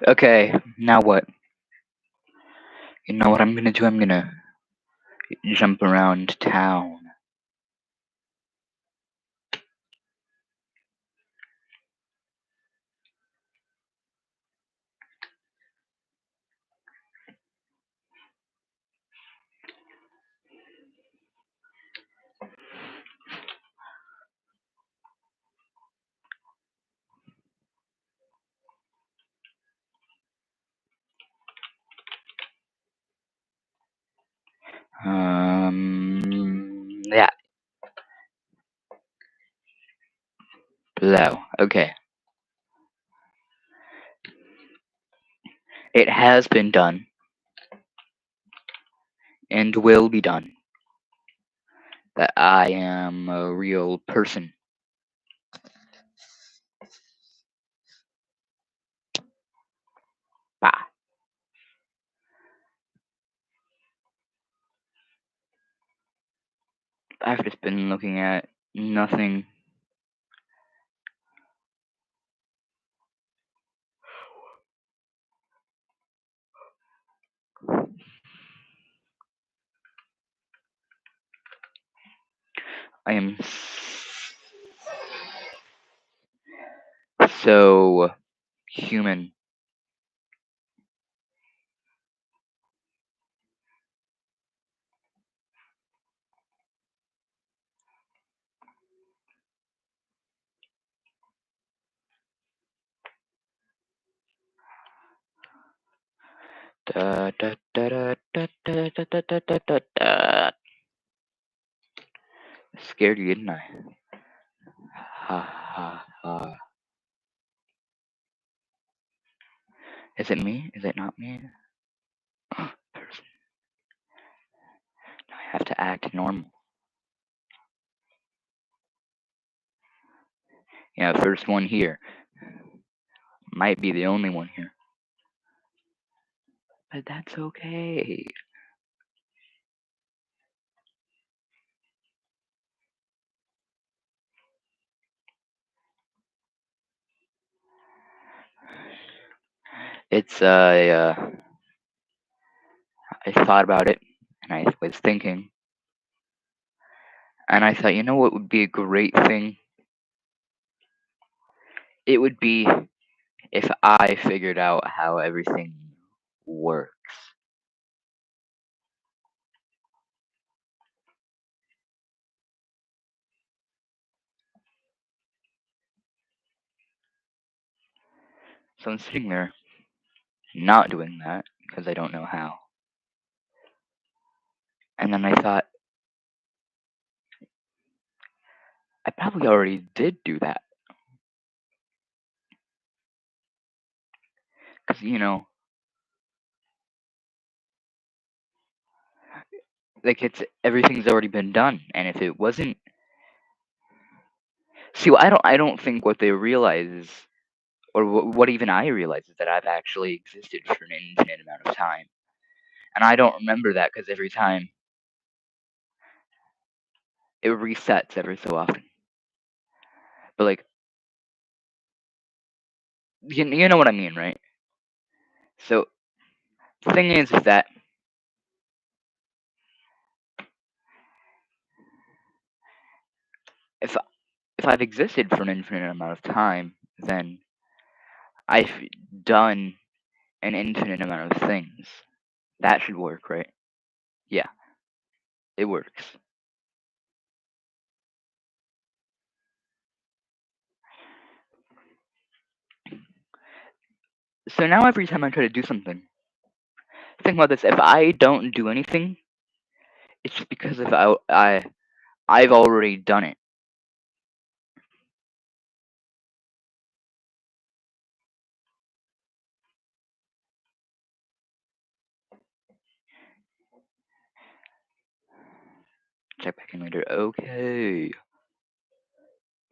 Okay, now what? You know what I'm gonna do? I'm gonna jump around town. Yeah, blow. Okay. It has been done and will be done that I am a real person. Bah. I've just been looking at nothing. I am so human. Da, da, da, da, da, da, da, da, da, da, da, da. Scared you, didn't I? Ha ha ha. Is it me? Is it not me? Person. I have to act normal. Yeah, first one here. Might be the only one here. But that's okay. It's I thought about it and I was thinking and I thought, you know what would be a great thing? It would be if I figured out how everything works. So I'm sitting there not doing that because I don't know how. And then I thought, I probably already did do that. Because, like everything's already been done. And if it wasn't, see, I don't think what they realize is, or what even I realize is that I've actually existed for an infinite amount of time. And I don't remember that because every time it resets every so often. But like, you know what I mean, right? So the thing is that if if I've existed for an infinite amount of time, then I've done an infinite amount of things. That should work, right? Yeah, it works. So now every time I try to do something, think about this: if I don't do anything, it's just because if I've already done it. Check back in later. Okay.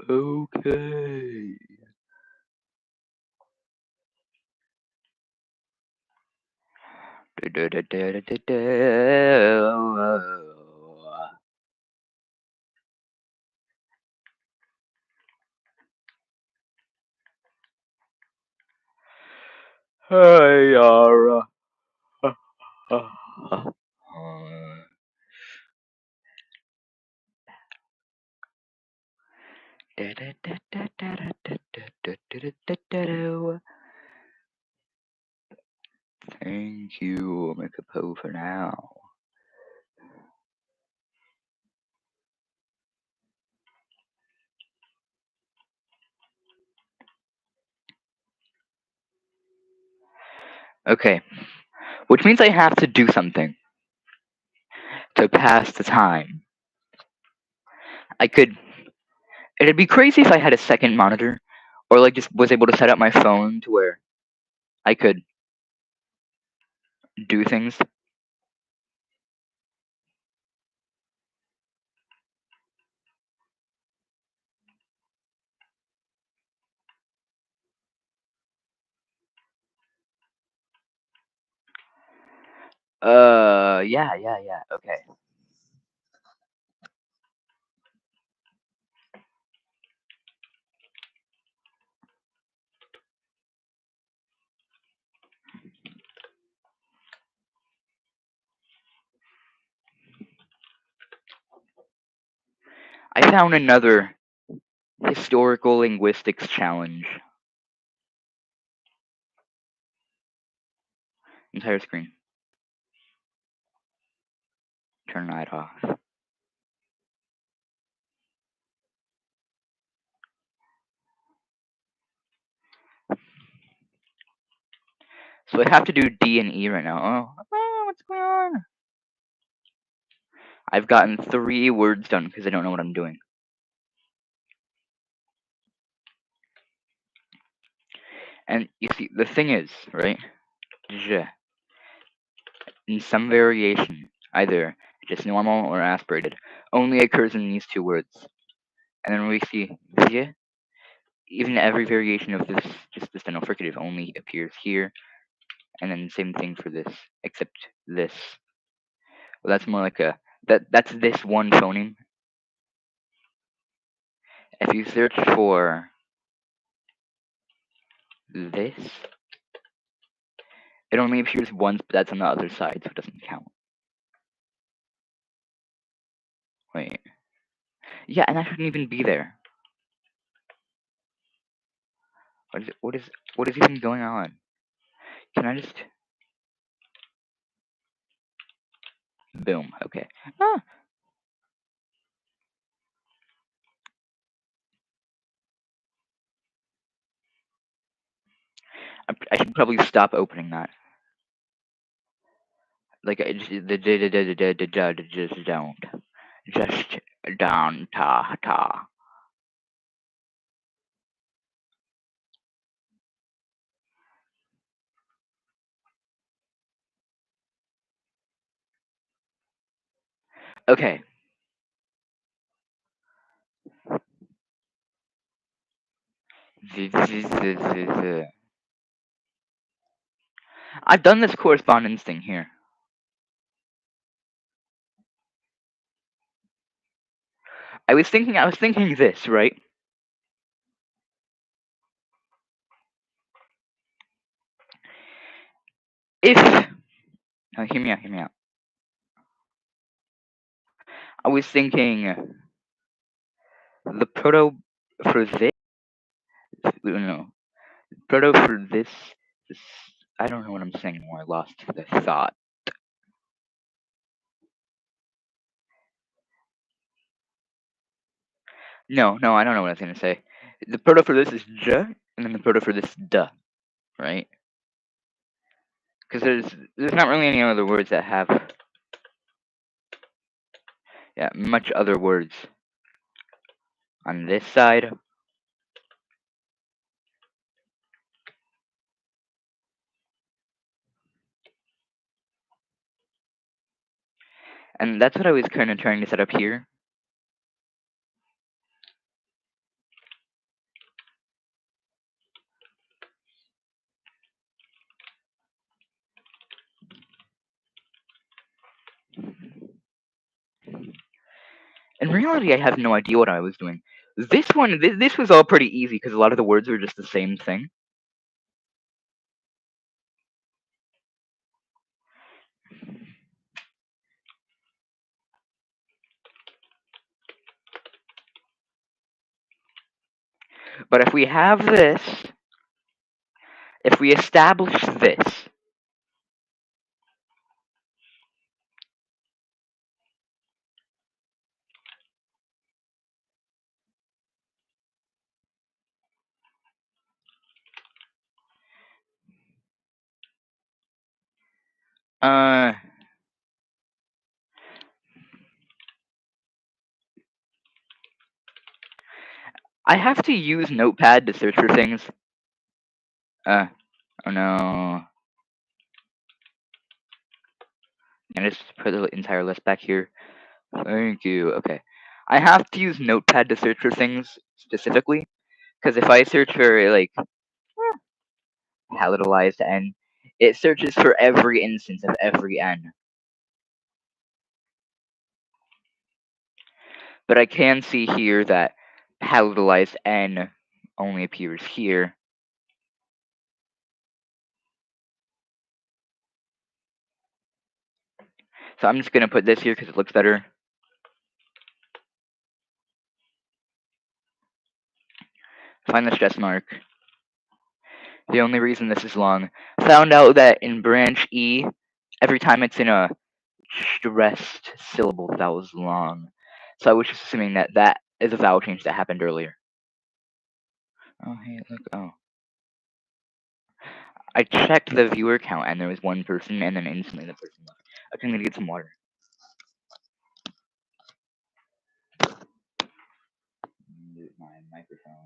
Okay. Yara. Thank you. I'll make a poo for now. Okay. Which means I have to do something to pass the time. I could. It'd be crazy if I had a second monitor, or like just was able to set up my phone to where I could do things. Yeah. Okay. I found another historical linguistics challenge. Entire screen. Turn that off. So I have to do D and E right now. What's going on? I've gotten 3 words done because I don't know what I'm doing. And you see, the thing is, right? Je, in some variation, either just normal or aspirated, only occurs in these 2 words. And then we see je, even every variation of this, just the steno fricative, only appears here. And then same thing for this, except this. Well, that's more like that's this one phoneme. If you search for this, it only appears once, but that's on the other side, so it doesn't count. Wait. Yeah, and that shouldn't even be there. What is even going on? Can I just boom? Okay. Ah. I should probably stop opening that. Like just don't. Just don't ta. Okay. I've done this correspondence thing here. I was thinking this, right? If hear me out. I was thinking the proto for this. No, proto for this. This. I don't know what I'm saying anymore. I lost the thought. No, I don't know what I was gonna say. The proto for this is j, and then the proto for this duh, right? Because there's not really any other words that have much other words on this side. And that's what I was kind of trying to set up here. In reality, I have no idea what I was doing. This one, this was all pretty easy because a lot of the words were just the same thing. But if we have this, if we establish this, uh, I have to use Notepad to search for things. Oh no. And just put the entire list back here. Thank you. Okay. I have to use Notepad to search for things specifically, because if I search for like palatalized n, it searches for every instance of every n. But I can see here that palatalized n only appears here. So I'm just going to put this here because it looks better. Find the stress mark. The only reason this is long. Found out that in branch E, every time it's in a stressed syllable, that was long. So I was just assuming that that is a vowel change that happened earlier. Oh, hey, look. Oh. I checked the viewer count and there was one person, and then instantly the person left. Okay, I'm going to get some water. Mute my microphone.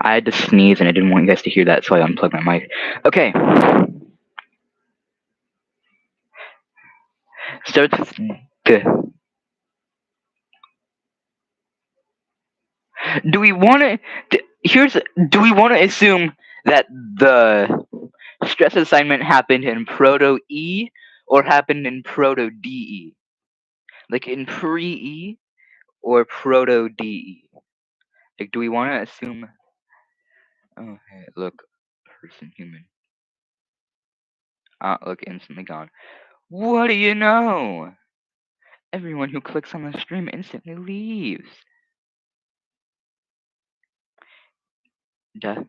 I had to sneeze and I didn't want you guys to hear that, so I unplugged my mic. Okay. Starts with D. Do we want to? Do we want to assume that the stress assignment happened in Proto E or happened in Proto DE? Like in Pre E or Proto DE? Like, do we want to assume? Oh, hey, look, person, human. Look, instantly gone. What do you know? Everyone who clicks on the stream instantly leaves. Duh.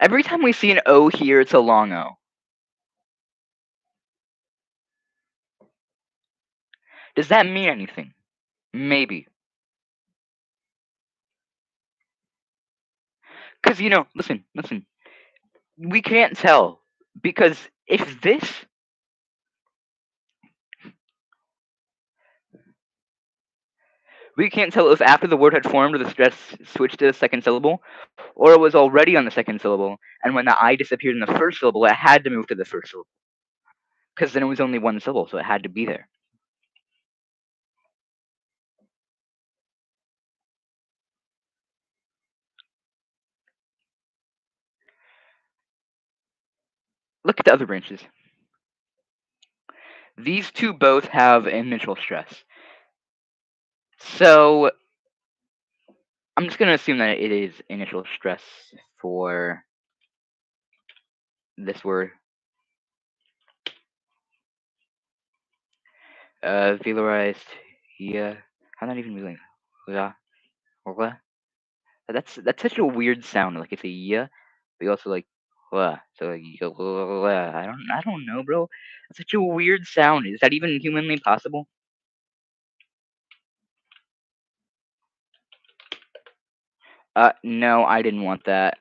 Every time we see an O here, it's a long O. Does that mean anything? Maybe. Because, listen. We can't tell. Because if this. We can't tell if after the word had formed the stress switched to the second syllable, or it was already on the second syllable, and when the I disappeared in the first syllable, it had to move to the first syllable. Because then it was only one syllable, so it had to be there. Look at the other branches. These two both have initial stress. So I'm just going to assume that it is initial stress for this word. Velarized. Yeah. I'm not even really. Yeah. Or what? That's such a weird sound. Like it's a yeah, but you also like what? So like you go I don't know, bro. That's such a weird sound. Is that even humanly possible? No, I didn't want that.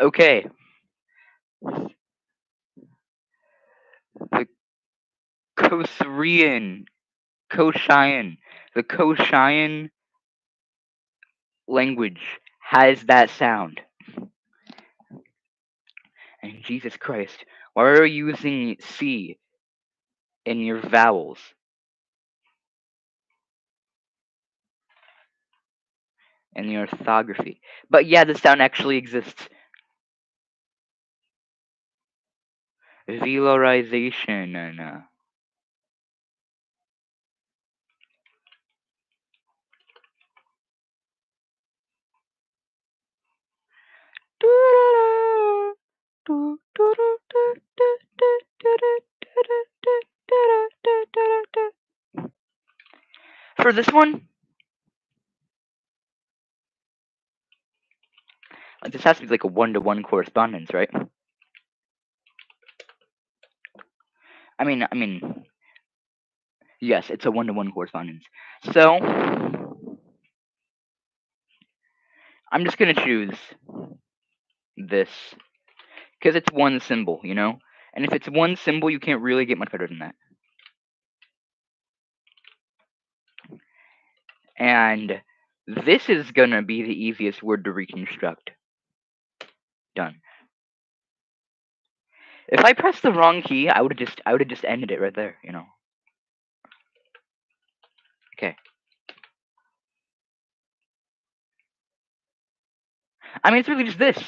Okay. The Kosrian, Koshian, the Koshian language has that sound. And Jesus Christ, why are you using C in your vowels? In the orthography. But yeah, the sound actually exists. Velarization and for this one, this has to be like a 1-to-1 correspondence, right? I mean, yes, it's a 1-to-1 correspondence. So I'm just gonna choose this because it's one symbol, And if it's one symbol, you can't really get much better than that. And this is gonna be the easiest word to reconstruct. Done. If I pressed the wrong key, I would have just ended it right there, Okay. I mean, it's really just this.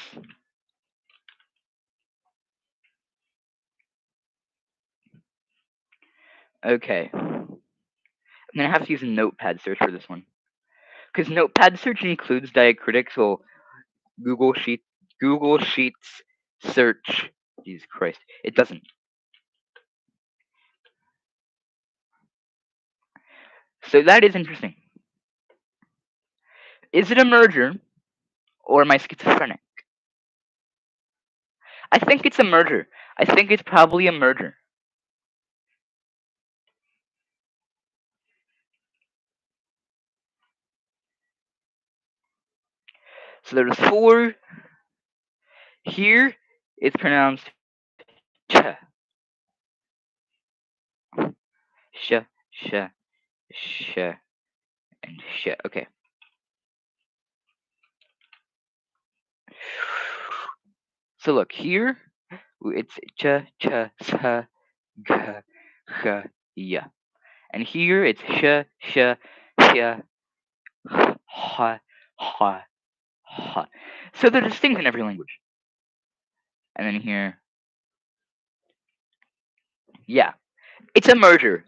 Okay. I'm gonna have to use a notepad search for this one. Because notepad search includes diacritics, so Google Sheets search. Jesus Christ. It doesn't. So that is interesting. Is it a merger or am I schizophrenic? I think it's a merger. I think it's probably a merger. So there's 4 here. It's pronounced ch, sh, sh, sh, and sh. Okay. So look here. It's ch, ch, s, g, h, ya. And here it's sh, sh, sh, ha, ha, ha. So they're distinct in every language. And then here, yeah, it's a merger.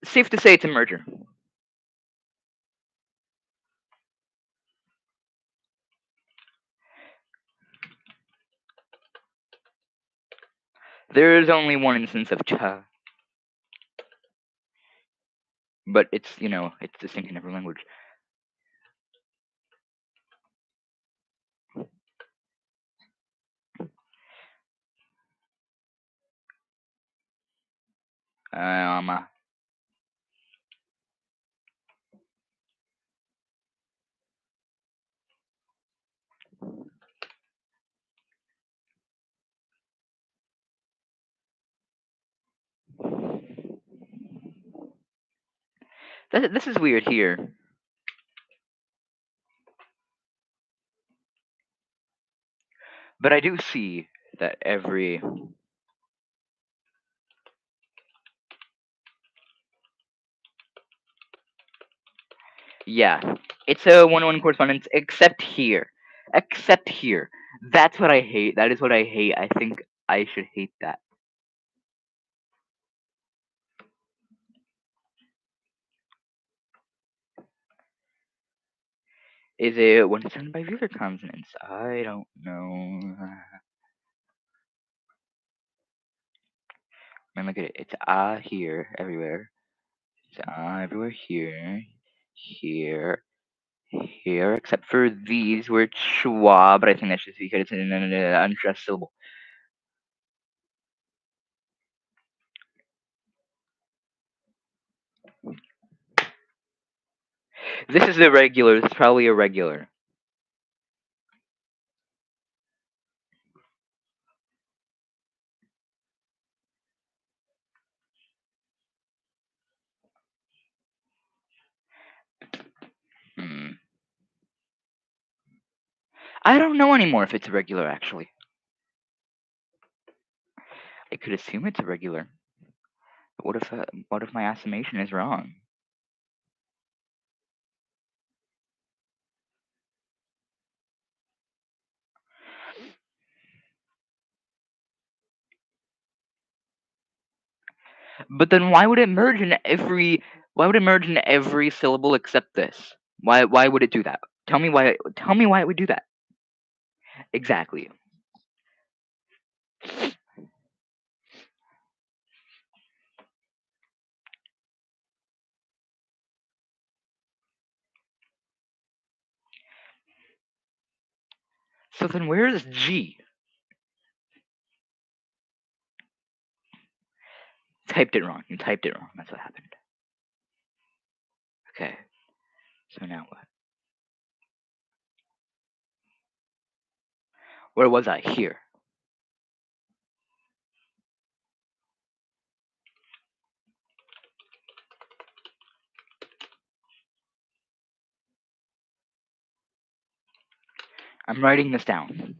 Safe to say it's a merger. There is only one instance of cha, but it's it's distinct in every language. Um, this is weird here, but I do see that every yeah, it's a one-to-one correspondence except here, except here. That's what I hate. That is what I hate. I think I should hate that. Is it when it's done by Wheeler consonants? I don't know. I mean, look at it. It's here everywhere. It's everywhere here, here, here, except for these where it's schwa, but I think that's just because it's an unstressed syllable. This is irregular. This is probably irregular. Hmm. I don't know anymore if it's irregular, actually. I could assume it's irregular. But what if my estimation is wrong? But then why would it merge in every syllable except this? Why would it do that? Tell me why it would do that. Exactly. So then where is G? Typed it wrong. You typed it wrong. That's what happened. Okay. So now what? Where was I? Here. I'm writing this down.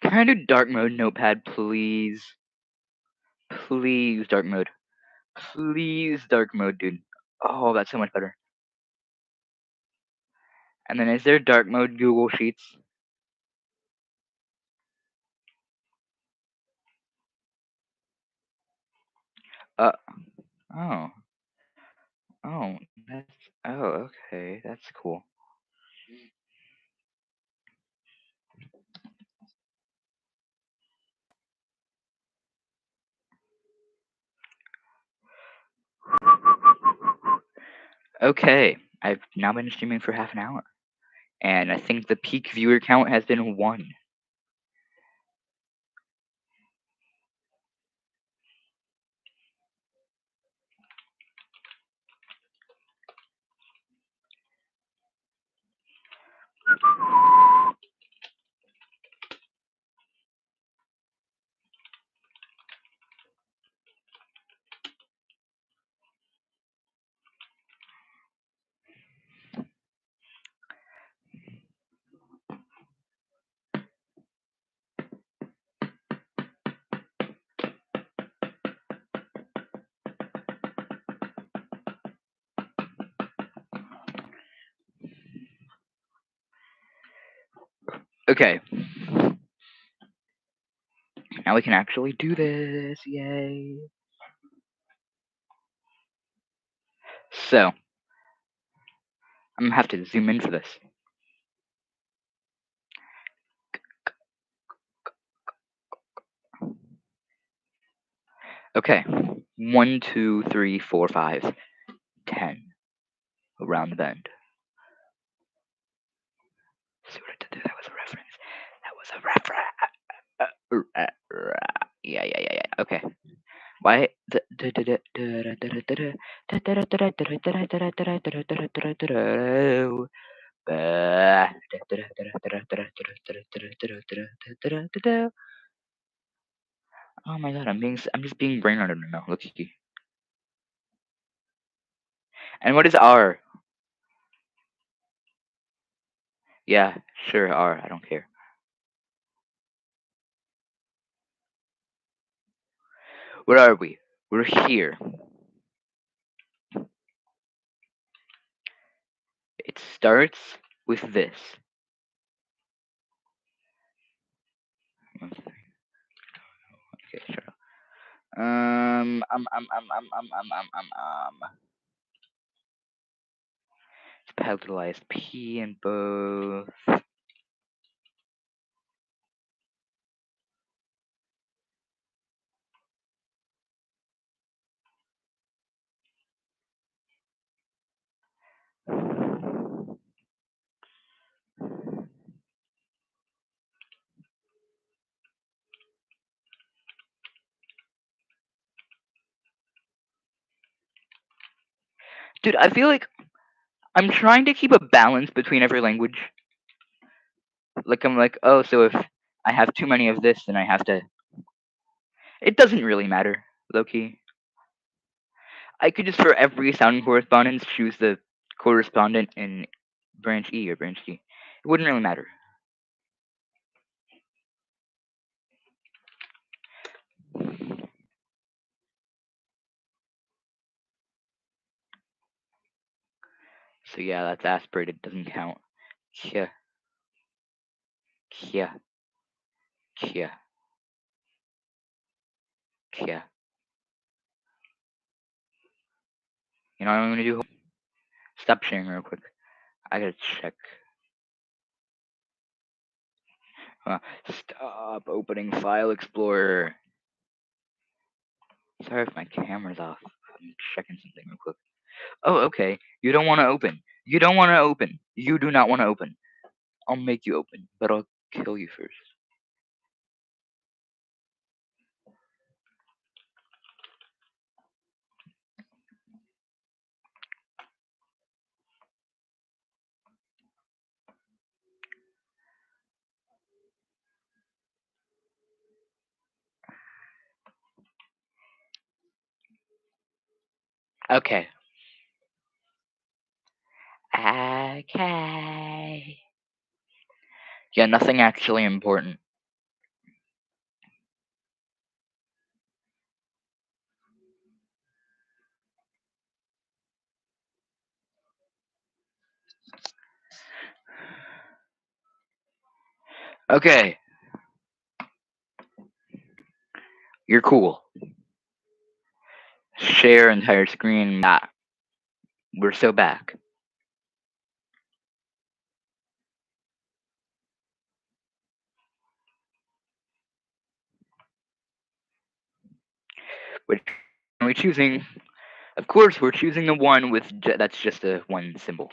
Can I do dark mode notepad, please? Please, dark mode. Please, dark mode, dude. Oh, that's so much better. And then is there dark mode Google Sheets? Uh, oh. Oh, that's, oh, okay. That's cool. Okay, I've now been streaming for half an hour, and I think the peak viewer count has been 1. Okay. Now we can actually do this, yay. So, I'm gonna have to zoom in for this. Okay, 1, 2, 3, 4, 5, 10. Around the bend. See what I did there? That was a reference. That was a reference. Yeah. Okay. Why? Oh my god, I'm just being brain rotted right now. Look. And what is R? Yeah, sure, R. I don't care. Where are we? We're here. It starts with this. Okay, shut up. Capitalized P in both. Dude, I feel like I'm trying to keep a balance between every language. Like, I'm like, oh, so if I have too many of this, then I have to. It doesn't really matter, low key. I could just, for every sound correspondence, choose the correspondent in branch E or branch D. It wouldn't really matter. So yeah, that's aspirated, doesn't count. Kia. Kia. Kia. Kia. You know what I'm gonna do? Stop sharing real quick. I gotta check. Stop opening File Explorer. Sorry if my camera's off. I'm checking something real quick. Oh, okay. You don't want to open. You don't want to open. You do not want to open. I'll make you open, but I'll kill you first. Okay. Okay. Yeah, nothing actually important. Okay. You're cool. Share entire screen. Ah, we're so back. Which are we choosing? Of course, we're choosing the one with that's just a one symbol.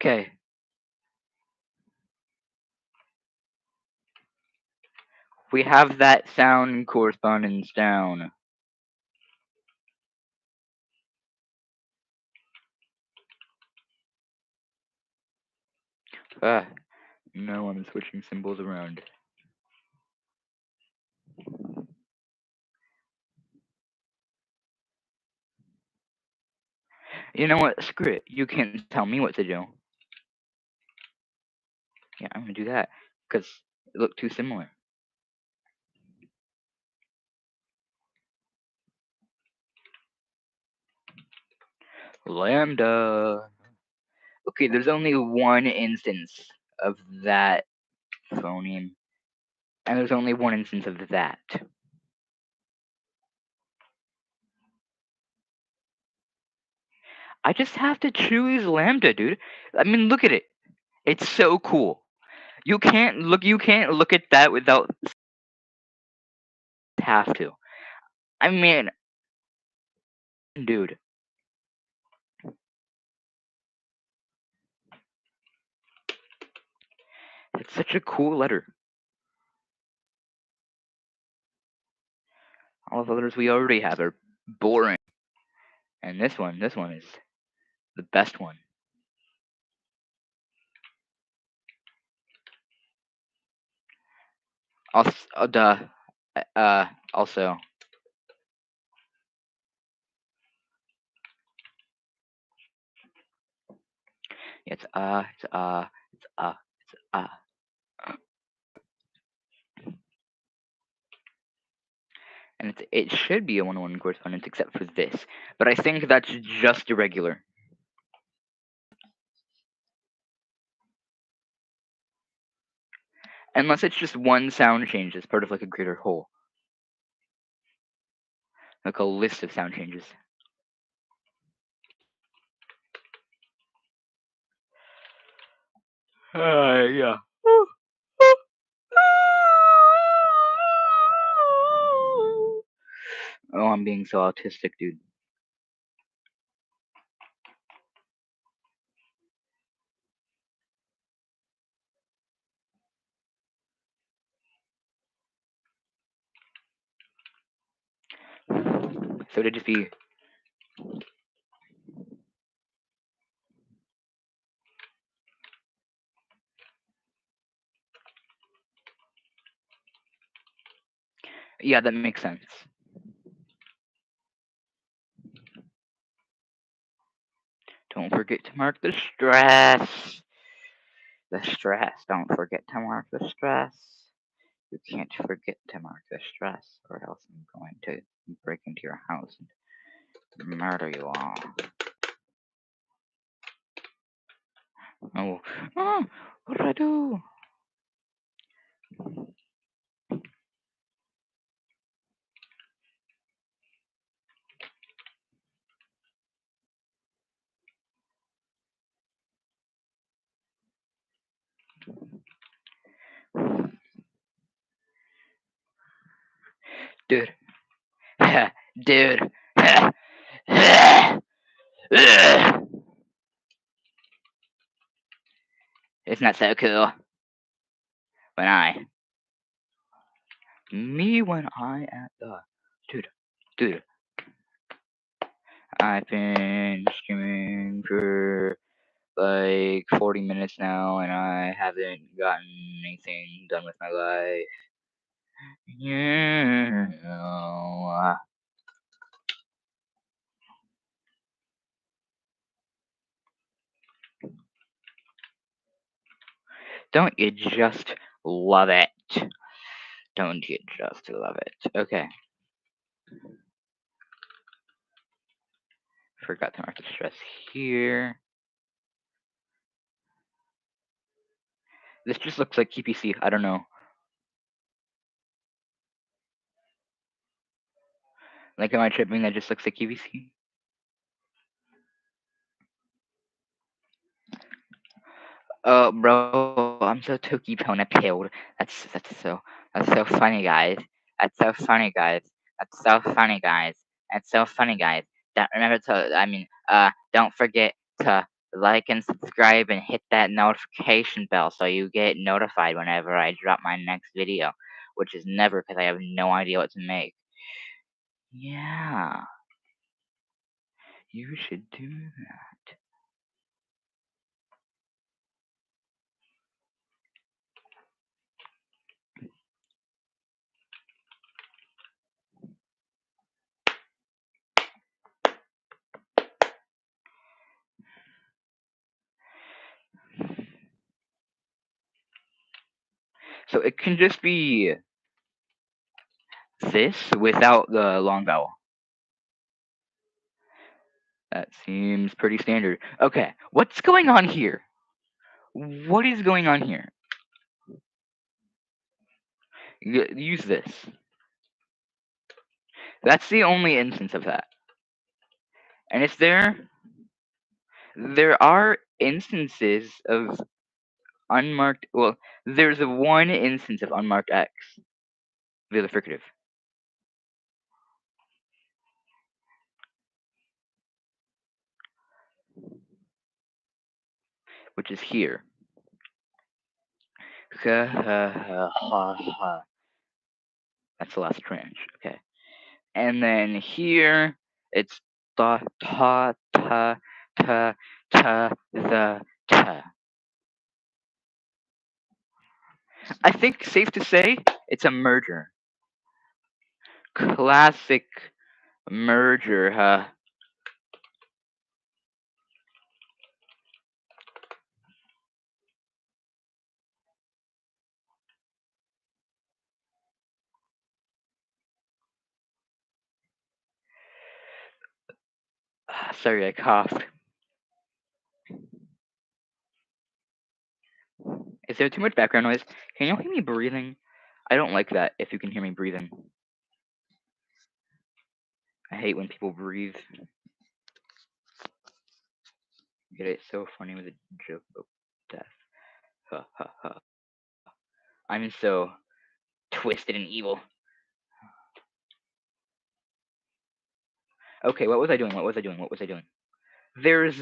Okay. We have that sound correspondence down. Ah, no, I'm switching symbols around. You know what? Screw it. You can't tell me what to do. Yeah, I'm gonna do that because it looked too similar. Lambda. Okay, there's only one instance of that phoneme, and there's only one instance of that. I just have to choose lambda, dude. I mean, look at it. It's so cool. You can't look at that without have to. I mean, dude. It's such a cool letter. All the letters we already have are boring. And this one is the best one. Also, also, it's and it should be a one-on-one correspondence except for this, but I think that's just irregular. Unless it's just one sound change as part of like a greater whole, like a list of sound changes. Yeah. Oh, I'm being so autistic, dude. So it'd just be yeah, that makes sense. Don't forget to mark the stress. The stress. Don't forget to mark the stress. You can't forget to mark the stress, or else I'm going to break into your house and murder you all. Oh, oh, what did I do? Dude. Dude. It's not so cool. When I at the dude, I've been streaming for like 40 minutes now, and I haven't gotten anything done with my life. Yeah. Don't you just love it? Don't you just love it? Okay. Forgot to mark the stress here. This just looks like QPC. I don't know. Like, am I tripping? That just looks like QPC. Bro, I'm so Toki Pona pilled. That's so funny, guys. That's so funny, guys. That's so funny, guys. That's so funny, guys. Don't forget to like and subscribe and hit that notification bell so you get notified whenever I drop my next video, which is never because I have no idea what to make. Yeah, you should do that. So it can just be this without the long vowel. That seems pretty standard. Okay, what's going on here? What is going on here? Use this. That's the only instance of that. And if there are instances of unmarked, well, there's one instance of unmarked X via the fricative, which is here. That's the last tranche. Okay. And then here it's ta ta ta ta ta the ta. I think safe to say it's a merger. Classic merger, huh? Sorry, I coughed. Is there too much background noise? Can you hear me breathing? I don't like that if you can hear me breathing. I hate when people breathe. Get it? So funny with a joke about death. Ha ha ha. I'm so twisted and evil. Okay, what was I doing? What was I doing? What was I doing? There's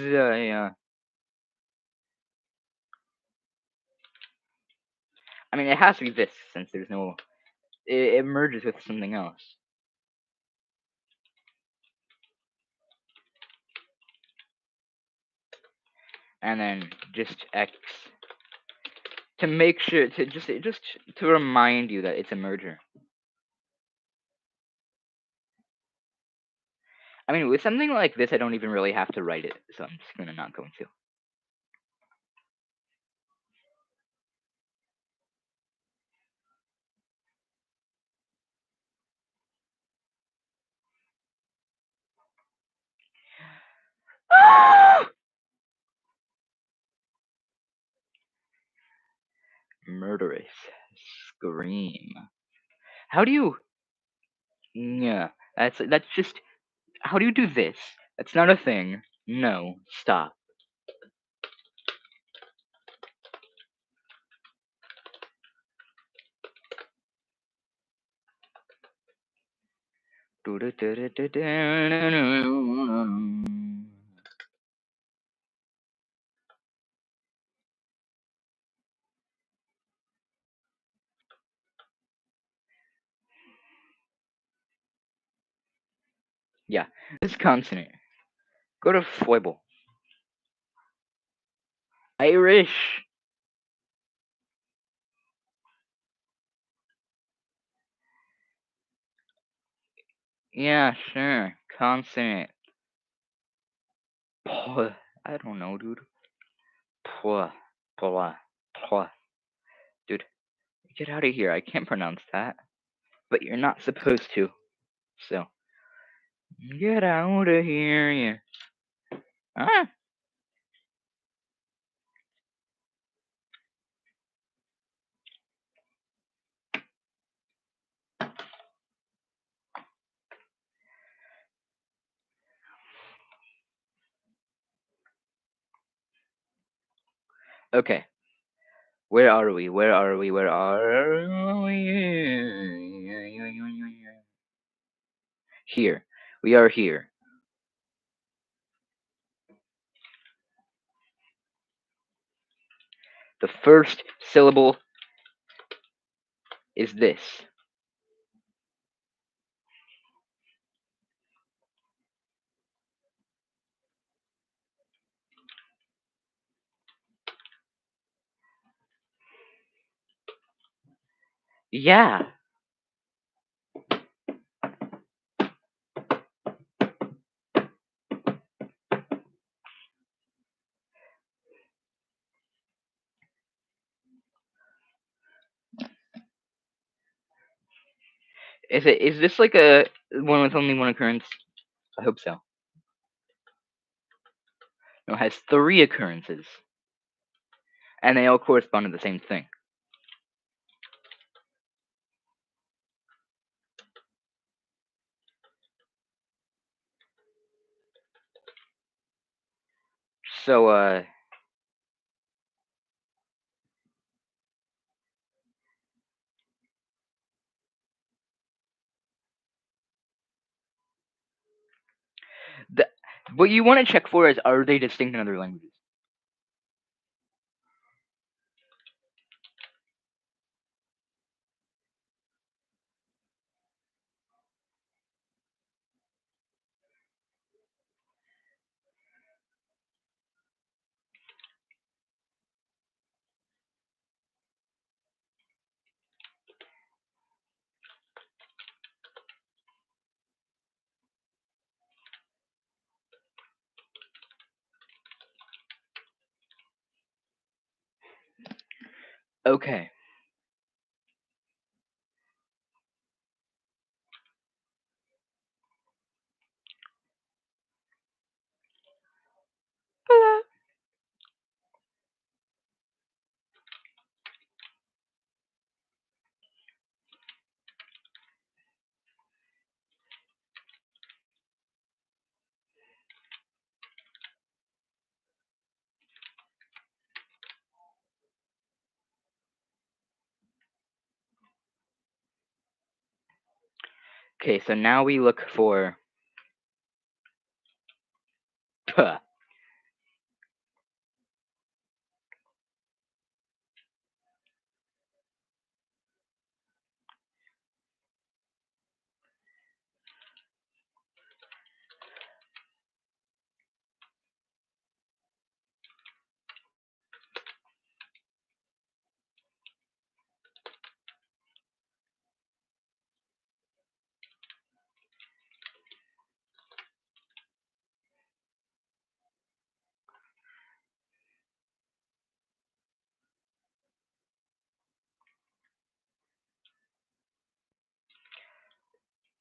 I mean, it has to be this since there's no. It merges with something else. And then just X to make sure to just to remind you that it's a merger. I mean, with something like this, I don't even really have to write it, so I'm just gonna not going to. Murderous scream. How do you? Yeah, that's just. How do you do this? That's not a thing. No, stop. Yeah, this consonant. Go to foible. Irish. Yeah, sure. Consonant. Puh. I don't know, dude. Puh. Puh. Puh. Dude, get out of here. I can't pronounce that. But you're not supposed to. So, get out of here. Yeah. Ah. Okay. Where are we? Where are we? Where are we? Here. We are here. The first syllable is this. Yeah. Is this like a one with only one occurrence? I hope so. No, it has 3 occurrences. And they all correspond to the same thing. So, the, what you want to check for is, are they distinct in other languages? Okay. Okay, so now we look for puh.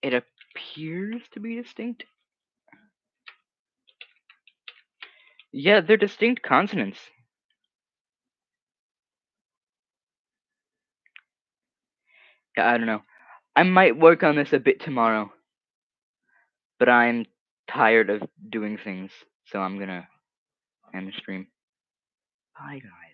It appears to be distinct. Yeah, they're distinct consonants. Yeah, I don't know. I might work on this a bit tomorrow, but I'm tired of doing things, so I'm gonna end the stream. Bye, guys.